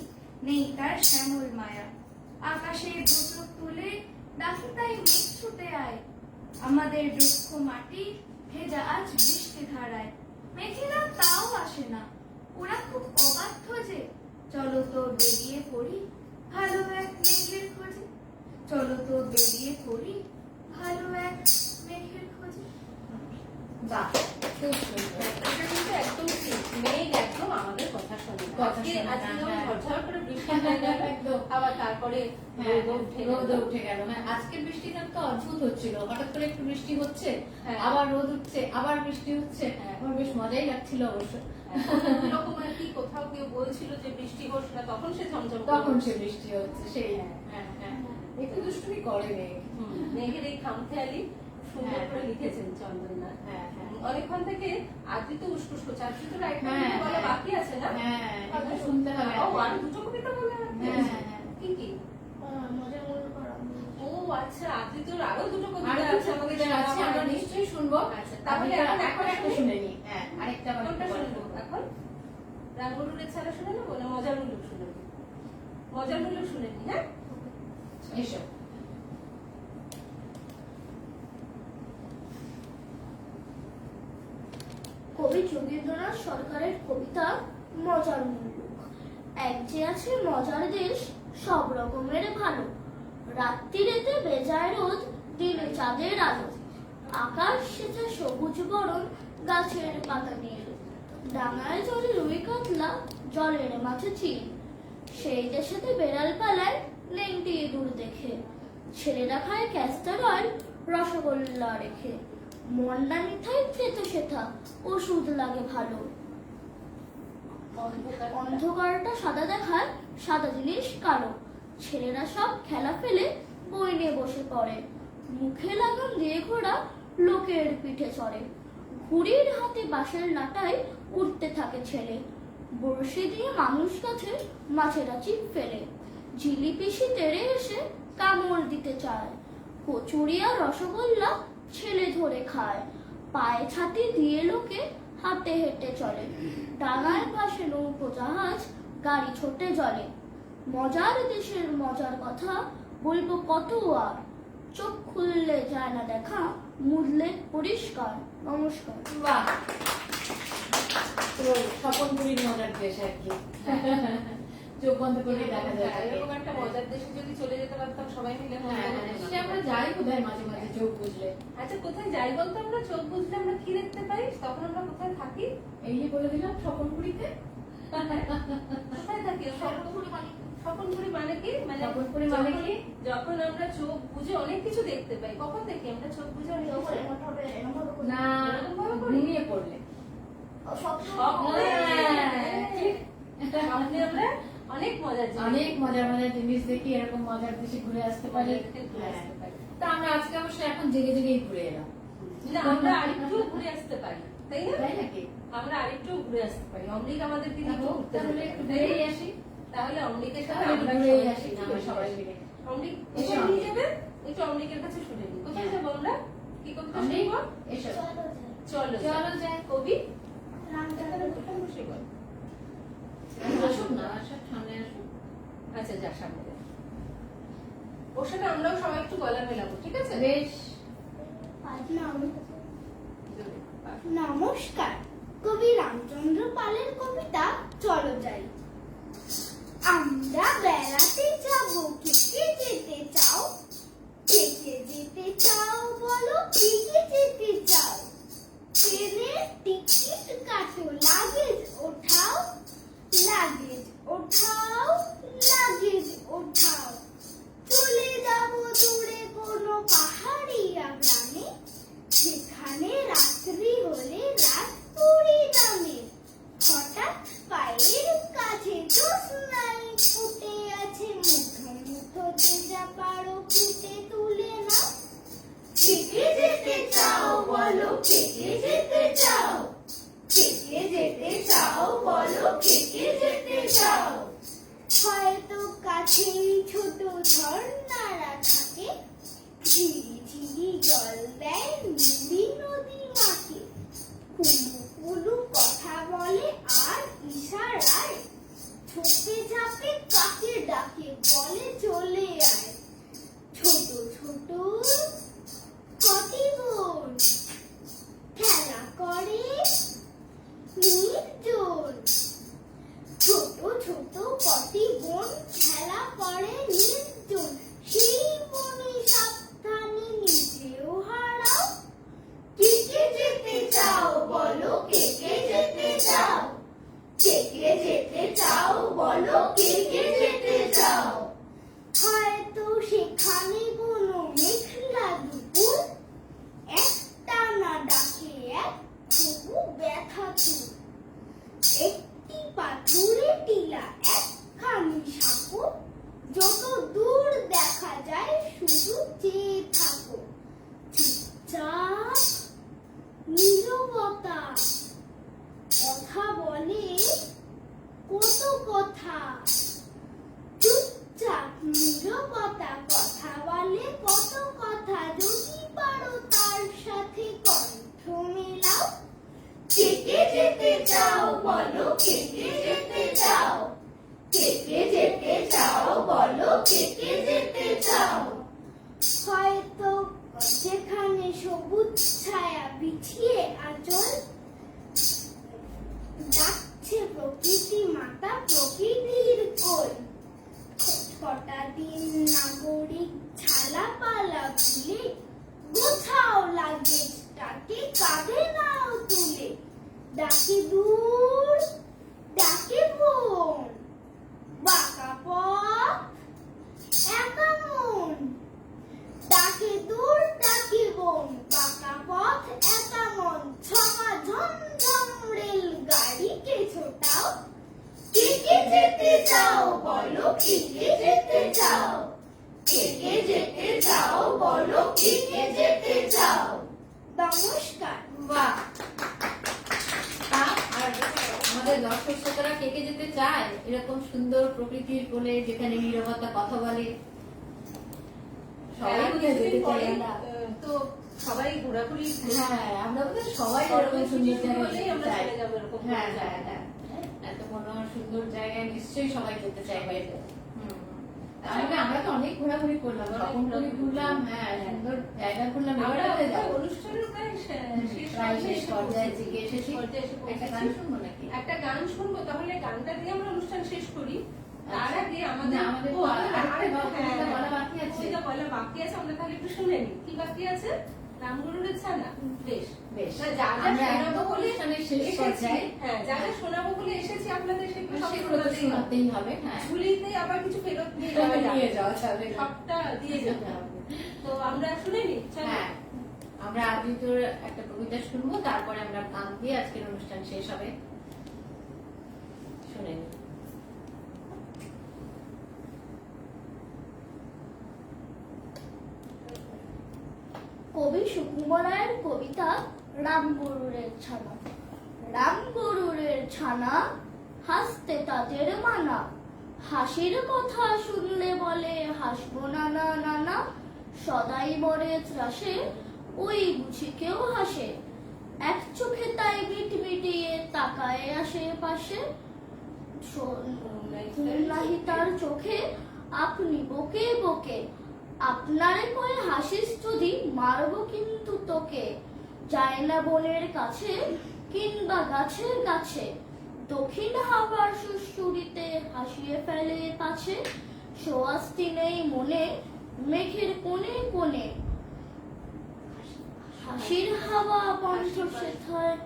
নেই তার শ্যামল মায়া। আকাশে দুচোখ তুলে ডাকি তাই মেঘ ছুটে আয়, আমাদের দুঃখ মাটি ভেজা আজ বৃষ্টি ধারায়। মেঘেরা তাও আসে না, ওরা খুব অবাধ্য যে, চলো তো বেরিয়ে পড়ি ভালো এক মেঘের খোঁজে। চলো তো বেরিয়ে পড়ি ভালো এক মেঘের খোঁজে। বাহ, খুব সুন্দর। এটা কিন্তু একদম ঠিক। মেঘ একদম আমাদের কথা শোনে না। কথা আজকে শোনে না, আজকে যেমন হ্যাঁ। ঝরঝর করে বৃষ্টি হয়ে গেল, একদম। আবার তারপরে হ্যাঁ, রোদও উঠে গেল। রোদও উঠে গেল। হ্যাঁ, আজকের বৃষ্টিটা তো অদ্ভুত হচ্ছিল, হঠাৎ করে একটু বৃষ্টি হচ্ছে, হ্যাঁ। আবার রোদ উঠছে, আবার বৃষ্টি হচ্ছে। হ্যাঁ। আমার বেশ মজাই লাগছিল অবশ্য। এরকম আর কি কোথাও কেউ বলছিল যে বৃষ্টি হোস না, তখন সে ঝমঝম করে তখন সে হচ্ছে। বৃষ্টি হচ্ছে, সেই। হ্যাঁ, হ্যাঁ। একটু দুষ্টুমি করে মেঘ। মেঘের এই খামখেয়ালি সুন্দর হ্যাঁ। করে লিখেছেন চন্দনা। হ্যাঁ, হ্যাঁ। অনেকক্ষণ থেকে আদ্রিত উস্কুস করছে। আদ্রিতর একটা হ্যাঁ, কবিতা বলা হ্যাঁ। বাকি আছে না? হ্যাঁ, এটা শুনতে হবে। ও, আর দুটো কবিতা বলা বাকি হ্যাঁ, আছে? হ্যাঁ। কি কি? মজা মূল করা ও আচ্ছা, আদ্রিতর আরো দুটো আর কবিতা কিছু আছে আমাদের কবিতা আছে, শোনা আমরা হয়নি। নিশ্চয়ই শুনবো। আচ্ছা, তাহলে এখন এখন একটা শুনি? শুনে নিই। হ্যাঁ, আরেকটা আবার কোনটা একটু পরে শুনবো শুনবো। এখন? রাঙ্গুলুরের ছাড়া শুনে নেবো না মজার মুলুক শুনে নেবো? মজার মুলুক শুনে নি, হ্যাঁ? এসো। কবি যোগেন্দ্রনাথ সরকারের কবিতা মজার মুলুক। এক যে আছে মজার দেশ, সব রকমের ভালো। রাত্রিরেতে বেজায় রোদ, দিনে চাঁদের আলো। আকাশ সেচে সবুজ বরণ, গাছের পাতা নীল। ডাঙায় চড়ে রুই কাতলা, জলের মাঝে চিল। সেই দেশেতে বেড়াল পালায়, লেংটি ইঁদুর দেখে। ছেলেরা খায় ক্যাস্টার অয়েল, রসগোল্লা রেখে। মন্ডা মিঠাই খেতে সেথা, ওষুধ লাগে ভালো। অন্ধকারটা সাদা দেখায়, সাদা জিনিস কালো। ছেলেরা সব খেলা ফেলে বই নিয়ে বসে পড়ে। মুখে লাগাম দিয়ে ঘোড়া, লোকের পিঠে চড়ে। ঘুড়ির হাতে বাঁশের লাটায় উঠতে থাকে ছেলে। বড়শি দিয়ে মানুষ কাছে মাছেরা চিপ ফেলে। ঝিলি পিসি তেড়ে এসে কামড় দিতে চায়। কচুরি আর রসগোল্লা ছেলে ধরে খায়। পায়ে ছাতি দিয়ে লোকে হাতে হেঁটে চলে। ডাঙার পাশে নৌকো জাহাজ, গাড়ি ছোটে জলে। মজার দেশের মজার কথা বলবো কত আর। চোখ খুললে যায় না দেখা, মুদলে পরিষ্কার। নমস্কার। বাহ, তো স্বপনপুরীর মজার দেশ আর কি। চোখ বন্ধ করে দেখা যায় তাকে। এরকম একটা মজার দেশে যদি চলে যেতে পারতাম সবাই মিলে, হ্যাঁ, সে আমরা যাই বোধহয় মাঝে মাঝে চোখ বুঝলে। আচ্ছা, কোথায় যাই বলতো আমরা? চোখ বুঝলে আমরা কি দেখতে পাই? তখন আমরা কোথায় থাকি? এই যে বলে দিলাম স্বপনপুরীতে। কোথায় থাকি? স্বপনপুরি মানে কি? মানে স্বপনপুরী মানে কি? যখন আমরা চোখ বুঝে অনেক কিছু দেখতে পাই। কখন দেখি আমরা চোখ বুঝে অনেক কিছু? না, ঘুমিয়ে পড়লে। স্বপ্নে। ঠিক। স্বপ্নে আমরা অনেক মজার জিনিস অনেক মজার মজার জিনিস দেখি, এরকম মজার দেশে ঘুরে আসতে পারি। মজার দেখে ঘুরে হ্যাঁ। আসতে পারি। তা আমরা আজকে অবশ্য এখন জেগে জেগেই ঘুরে এলাম, না, আমরা আরেকটু ঘুরে আসতে পারি, তাই না? তাই নাকি? আমরা আরেকটু ঘুরে আসতে পারি। অমৃত আমাদেরকে নিয়ে তাহলে ঘুরতে তাহলে যেতে একটু পারে, তাই ঘুরেই না? আসি। তাহলে অমৃতের সাথে তাহলে আমরা ঘুরেই সবাই আসি, একটু আমরা ঘুরে সবাই আসি। মিলে। অমৃত এসো, কোথায় নিয়ে অমৃত। যাবে? একটু অমৃতের কাছে শুনে নি। কোথায় হ্যাঁ। যাবো আমরা? কি করতে অমৃত, শুনবো? এসো। চলো চলো যাই। কবি এখানে বসে বল। আসুক না, আসুক, সামনে আসুক। আচ্ছা, যা সামনে যা। ওর সাথে আমরাও সবাই একটু গলা মেলাবো, ঠিক আছে? বেশ। নমস্কার, কবি রামচন্দ্র পালের কবিতা চলো যাই। আমরা বেড়াতে যাব, কে কে যেতে চাও? কে কে যেতে চাও বলো, কে কে যেতে চাও? ট্রেনের টিকিট কাটো, লাগেজ ওঠাও, লাগেজ ওঠাও, লাগেজ ওঠাও। চলে যাব দূরে কোনো পাহাড়িয়া গ্রামে, যেখানে রাত্রি হলে রাত পরিণামে। হঠাৎ পায়ের কাছে জ্যোৎস্নাই ফুটে আছে, মুঠো মুঠো যে যা পারো ফুটে তুলে নাও। কে কে যেতে চাও বলো, কে কে যেতে চাও? কে কে যেতে চাও বলো, কে কে যেতে চাও? হয়তো কাছেই ছোট ঝর্ণারা থাকে, ঝিরি ঝিরি জল দেয় নীলি নদী মাকে। কুলু কুলু কথা বলে আর ইশারায়, ঝোপে ঝাপে কাকে ডাকে বলে চলে আয়। ছোট ছোট কটি বোন খেলা করে নির্জন, ছোট ছোট কটি বোন খেলা পড়ে নির্জন সেই বনে সাবধানে নিজেও হারাও। কে কে যেতে চাও বলো, কে কে যেতে চাও, কে কে যেতে চাও বলো, কে কে যেতে চাও। হয়তো সেখানে কোনো মেঘলা দুপুর, একটা না ডাকে এক তবু ব্যথা চুল। একটি পাথুরে টিলা, একখানি সাঁকো, যত দূর দেখা যায় শুধু চেয়ে থাকো। চুপচাপ নীরবতা, কথা বলে কত কথা। চুপচাপ নীরবতা, কথা বলে কত কথা। যদি পারো তার সাথে কণ্ঠ মেলাও। কে কে যেতে চাও বলো, কে কে যেতে চাও, কে কে যেতে চাও বলো, কে কে যেতে চাও। হয়তো যেখানে সবুজ ছায়া বিছিয়ে আঁচল, ডাকছে প্রকৃতি মাতা প্রকৃতির কোল। কটা দিন নাগরিক ঝালাপালা ভুলে গোছাও লাগেজটাকে কাঁধে নাও তুলে। ডাকে দূর, ডাকে মন, বাঁকা পথ একা মন। ডাকে দূর, ডাকে বন, বাঁকা পথ একা মন। ছমা ঝমঝম রেল গাড়িকে ছোটাও। কে কে যেতে চাও বলো, কে কে যেতে চাও, কে কে যেতে চাও বলো, কে কে যেতে চাও। নমস্কার। বাহ! তা আর আমাদের দর্শক শ্রোতারা কে কে যেতে চায় এরকম সুন্দর প্রকৃতির কোলে, যেখানে নীরবতা কথা বলে? সবাই বোধহয় যেতে চাই আমরা। তো সবাই ঘোরাঘুরি, হ্যাঁ, আমরা বোধহয় সবাই এরকম সুন্দর জায়গায় বলেই আমরা যেতে চাই। চলে যাবো এরকম হ্যাঁ, কোনো হ্যাঁ, জায়গায়। হ্যাঁ। এত মনোহর সুন্দর জায়গায় নিশ্চয়ই সবাই যেতে চাইবে। তাহলে আমরা তো অনেক ঘোরাঘুরি করলাম, অনেক তপন পুরী ঘোরাঘুরি ঘুরলাম, হ্যাঁ, সুন্দর জায়গা ঘুরলাম। এবার আমরা কোথায় যাবো? অনুষ্ঠানের প্রায় প্রায় শেষ পর্যায়ে এসে এসেছি। পর্যায়ে এসে একটা গান পৌঁছেছি। শুনবো নাকি? একটা গান শুনবো, তাহলে গানটা দিয়ে আমরা অনুষ্ঠান শেষ করি। তার আগে আমাদের না, আমাদের তো আরেকটা কবিতা বলা বাকি আছে। কবিতা বলা বাকি আছে, আমরা তাহলে একটু শুনে নিই। কি বাকি আছে? রামগুরুরের ছানা। বেশ বেশ, না, যা যা আমরা শোনাবো একদম বলে অনুষ্ঠানের শেষ এসেছি, পর্যায়ে। হ্যাঁ, যা যা শোনাবো বলে এসেছি আপনাদের সেগুলো সব সেগুলো তো শোনাতেই হবে। শোনাতেই হবে, হ্যাঁ। ঝুলিতে আবার কিছু ফেরত নিয়ে যাওয়া যাবে নিয়ে না। যাওয়া যাবে না। সবটা দিয়ে যেতে হবে। তো আমরা শুনে নিই, চলো। হ্যাঁ, আমরা আবৃত্তির একটা কবিতা শুনবো, তারপরে আমরা গান দিয়ে আজকের অনুষ্ঠান শেষ হবে। শুনে নিই। কবি সুকুমার রায়ের কবিতা রামগরুরের ছানা। রামগরুরের ছানা, হাসতে তাদের মানা। হাসির কথা শুনলে বলে হাসবো নানা নানা। সদাই মরে ত্রাসে, ওই বুঝি কেউ হাসে। এক চোখে তাই মিটমিটিয়ে তাকায় আশেপাশে। ঘুম নাহি তার চোখে, আপনি বকে বকে। আপনারে কয়ে হাসিস যদি, মারবো কিন্তু তোকে। যায় না বনের কাছে, কিংবা গাছের গাছে। দক্ষিণ হাওয়ার সুড়সুড়িতে হাসিয়ে ফেলে পাছে। সোয়াস্তি নেই মনে, মেঘের কোণে কোণে। হাসির হাওয়া বন্ধ সেথায়,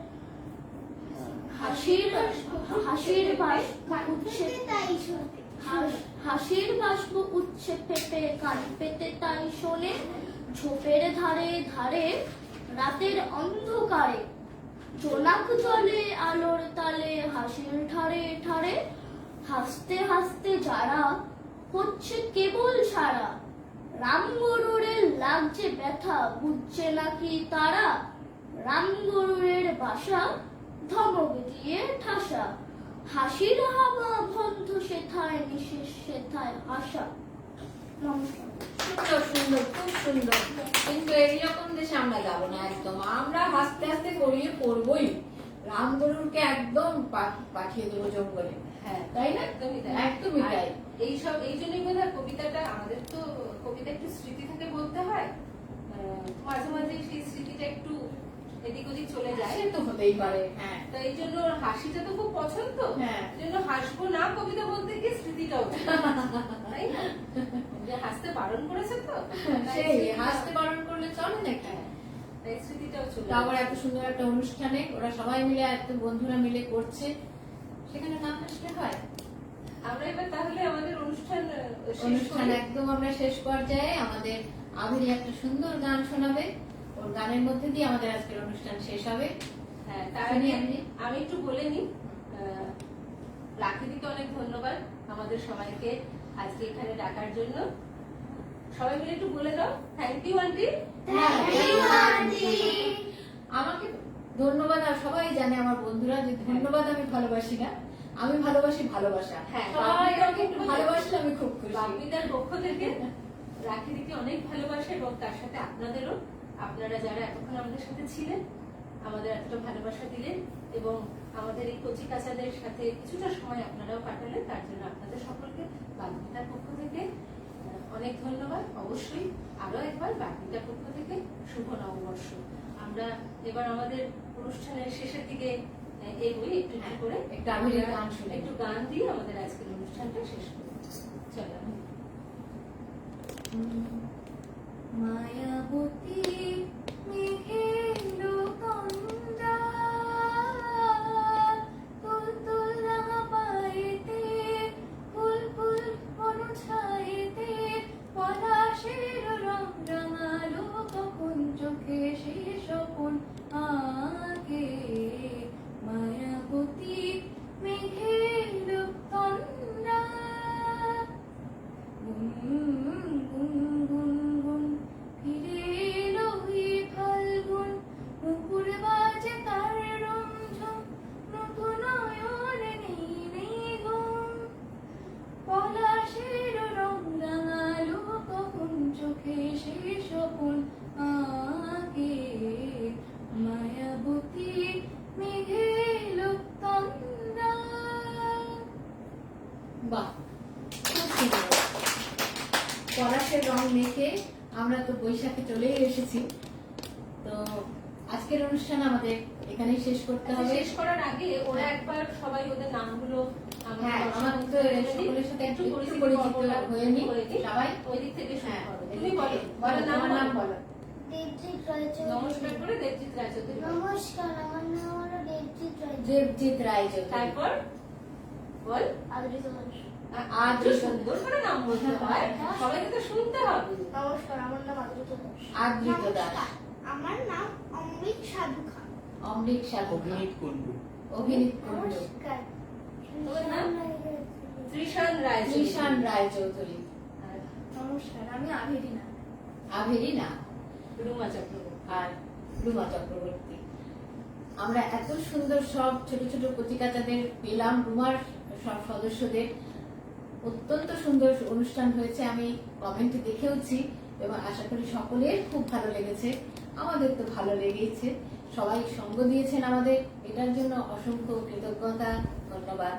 হাসির বাষ্প উঠছে তাই শুনতে। হাসির বাষ্প উঠছে পেটে, কান পেতে তাই শোনে। ঝোপের ধারে ধারে, রাতের অন্ধকারে। জোনাক জলে আলোর তালে, হাসির ঠারে ঠারে। হাসতে হাসতে যারা হচ্ছে কেবল সারা। রামগরুরের লাগছে ব্যথা, বুঝছে নাকি তারা। রামগরুরের বাসা, ধমক দিয়ে ঠাসা। হাসির হাওয়া বন্ধ সেথায়, নিশেষ সেথায় আশা। নমস্কার। সুন্দর সুন্দর, খুব সুন্দর। কিন্তু এইরকম দেশে আমরা যাবো না একদম। আমরা হাসতে হাসতে করিয়ে পড়বই। রামগরুরকে একদম পাঠিয়ে দেবো জঙ্গলে। হ্যাঁ, তাই না? একদমই তাই। একদমই আর তাই। এইসব এই জন্যই বোধহয় কবিতাটা, আমাদের তো কবিতা একটু স্মৃতি থেকে বলতে হয়, মাঝে মাঝে সেই স্মৃতিটা একটু এদিক ওদিক চলে যায়। সে তো হতেই পারে, হ্যাঁ। তো এই জন্য ওর হাসিটা তো খুব পছন্দ, হ্যাঁ। এই জন্য হাসবো না কবিতা বলতে গিয়ে স্মৃতিটাও ছিল। তাই না? বারণ করেছে তো তাই সেই স্মৃতিটা- হাসতে বারণ করলে চলে নাকি? হ্যাঁ, তাই স্মৃতিটাও চলে তারপর এত আসছে। সুন্দর একটা অনুষ্ঠানে ওরা সবাই মিলে এত বন্ধুরা মিলে করছে, সেখানে না হাসলে হয়? আমরা এবার তাহলে আমাদের অনুষ্ঠান শেষ অনুষ্ঠান করি। একদম আমরা শেষ পর্যায়ে আমাদের আবির একটা সুন্দর গান শোনাবে, ওর গানের মধ্যে দিয়ে আমাদের আজকের অনুষ্ঠান শেষ হবে। হ্যাঁ, তার শুনি আগে আমি। আমি একটু বলে নিই, রাখিদিকে অনেক ধন্যবাদ আমাদের সবাইকে আজকে এখানে ডাকার জন্য। সবাই মিলে একটু বলে দাও, থ্যাংক ইউ আন্টি। আমাকে ধন্যবাদ, আর সবাই জানে আমার বন্ধুরা যে ধন্যবাদ আমি ভালোবাসি না, আমি ভালোবাসি ভালোবাসা। হ্যাঁ, সবাই বাপিদাকে আমাকে একটু ভালোবাসলে আমি খুব খুশি। বাপিদার পক্ষ থেকে রাখিদিকে অনেক ভালোবাসা, এবং তার সাথে আপনাদেরও, আপনারা যারা এতক্ষণ আমাদের সাথে ছিলেন, আমাদের এতটা ভালোবাসা দিলেন এবং আমাদের এই কচি কাচাদের সাথে কিছুটা সময় আপনারাও কাটালেন, তার জন্য আপনাদের সকলকে বাপিদার পক্ষ থেকে অনেক ধন্যবাদ। অবশ্যই আরো একবার বাপিদার পক্ষ থেকে শুভ নববর্ষ। আমরা এবার আমাদের অনুষ্ঠানের শেষের দিকে এগোই একটু একটু করে, একটু আবিরের গান শুনি। একটু গান দিয়ে আমাদের আজকের অনুষ্ঠানটা শেষ করি। চলো। মায়াবতী মেঘের তন্দা তুলতুল রাঙা পায়েতে ফুল ফুল অনুছায়েতে পলাশের রং রাঙালো তখন চোখে সে স্বপন আগে মায়াবতী মেঘের তন্দা গুন গুন গুন গুন ফিরে এলো এই ফাল্গুন, নুপুর বাজে তার রমঝম, নতুন নয়নে নেই নেই ঘুম, পলাশের রং রাঙালো কখন চোখে সে স্বপন আগে মায়াবতী মেঘের তন্দা। বাহ, খুব সুন্দর। পলাশের রং মেখে আমরা তো বৈশাখে চলেই এসেছি, তো আজকের অনুষ্ঠান আমাদের এখানেই শেষ করতে হবে। শেষ করার আগে ওরা একবার সবাই ওদের নামগুলো হ্যাঁ, আমার তো সকলের সাথে একটু পরিচিত হয়ে নি সবাই। ওই দিক থেকে শুরু হ্যাঁ, করো। তুমি বলো, বলো, নাম তোমার নাম বলো। বলো। দেবজিৎ রায়চৌধুরী। নমস্কার করে দেবজিৎ রায়চৌধুরী। নমস্কার, আমার নাম হলো দেবজিৎ রায়চৌধুরী। দেবজিৎ রায়চৌধুরী। তারপর বল, আদৃত ঘোষ। আদ্র একটু সুন্দর করে নাম বলতে হয়, সবাইকে তো শুনতে হবে। নমস্কার, আমার নাম আদৃত ঘোষ। আদৃত দাস। আমার নাম অমৃত সাধু খান। অমৃত সাধু, অভিনীত কুণ্ডু। অভিনীত কুণ্ডু, নমস্কার। তোমার নাম? ত্রিশান রায়চৌধুরী। কৃষাণ রায়চৌধুরী, আর নমস্কার, আমি আভেরিনা। আভেরি না, রুমা চক্রবর্তী। আর রুমা চক্রবর্তী। আমরা এত সুন্দর সব ছোট ছোট কচিকাচাদের পেলাম, রুমার সব সদস্যদের। অত্যন্ত সুন্দর অনুষ্ঠান হয়েছে, আমি কমেন্টে দেখেওছি এবং আশা করি সকলের খুব ভালো লেগেছে। আমাদের তো ভালো লেগেছে, সবাই সঙ্গ দিয়েছেন আমাদের, এটার জন্য অসংখ্য কৃতজ্ঞতা, ধন্যবাদ।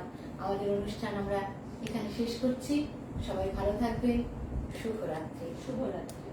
আমাদের অনুষ্ঠান আমরা এখানে শেষ করছি। সবাই ভালো থাকবেন, শুভরাত্রি। শুভরাত্রি।